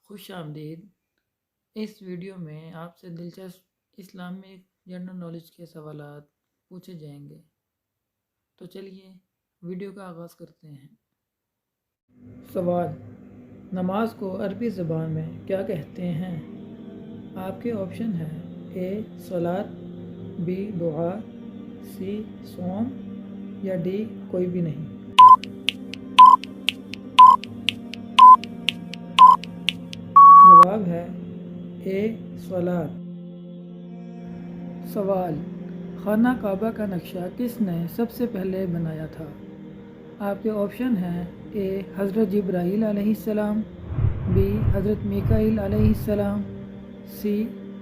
خوش آمدید۔ اس ویڈیو میں آپ سے دلچسپ اسلامک جنرل نالج کے سوالات پوچھے جائیں گے، تو چلیے ویڈیو کا آغاز کرتے ہیں۔ سوال: نماز کو عربی زبان میں کیا کہتے ہیں؟ آپ کے آپشن ہیں: اے صلاۃ، بی دعا، سی صوم یا ڈی کوئی بھی نہیں۔ جواب ہے اے صلاۃ۔ سوال: خانہ کعبہ کا نقشہ کس نے سب سے پہلے بنایا تھا؟ آپ کے آپشن ہیں: اے حضرت جبرائیل علیہ السلام، بی حضرت میکائیل علیہ السلام، سی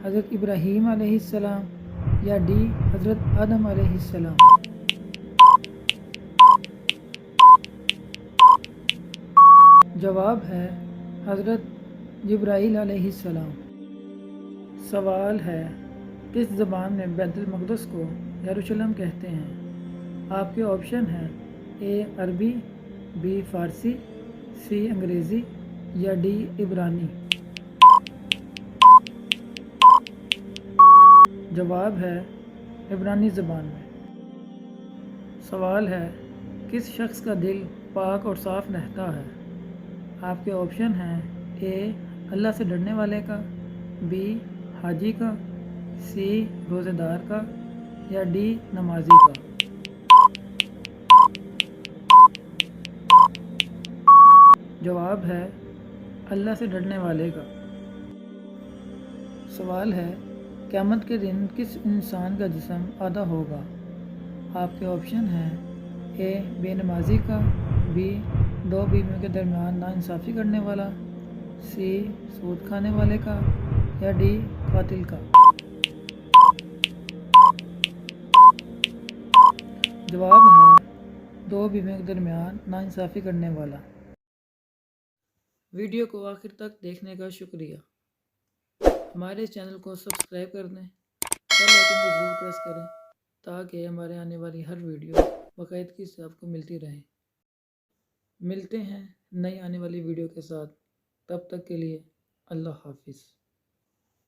حضرت ابراہیم علیہ السلام یا ڈی حضرت آدم علیہ السلام۔ جواب ہے حضرت جبرائیل علیہ السلام۔ سوال ہے: کس زبان میں بیت المقدس کو یروشلم کہتے ہیں؟ آپ کے آپشن ہیں: اے عربی، بی فارسی، سی انگریزی یا ڈی عبرانی۔ جواب ہے عبرانی زبان میں۔ سوال ہے: کس شخص کا دل پاک اور صاف رہتا ہے؟ آپ کے آپشن ہیں: اے اللہ سے ڈرنے والے کا، بی حاجی کا، سی روزہ دار کا یا ڈی نمازی کا۔ جواب ہے اللہ سے ڈرنے والے کا۔ سوال ہے: قیامت کے دن کس انسان کا جسم آدھا ہوگا؟ آپ کے آپشن ہیں: اے بے نمازی کا، بی دو بیویوں کے درمیان ناانصافی کرنے والا، سی سود کھانے والے کا یا ڈی قاتل کا۔ جواب ہے دو بیویوں کے درمیان ناانصافی کرنے والا۔ ویڈیو کو آخر تک دیکھنے کا شکریہ۔ ہمارے چینل کو سبسکرائب کر دیں، بیل آئیکن کو ضرور پریس کریں تاکہ ہمارے آنے والی ہر ویڈیو باقاعدگی سے آپ کو ملتی رہے۔ ملتے ہیں نئی آنے والی ویڈیو کے ساتھ، تب تک کے لیے اللہ حافظ۔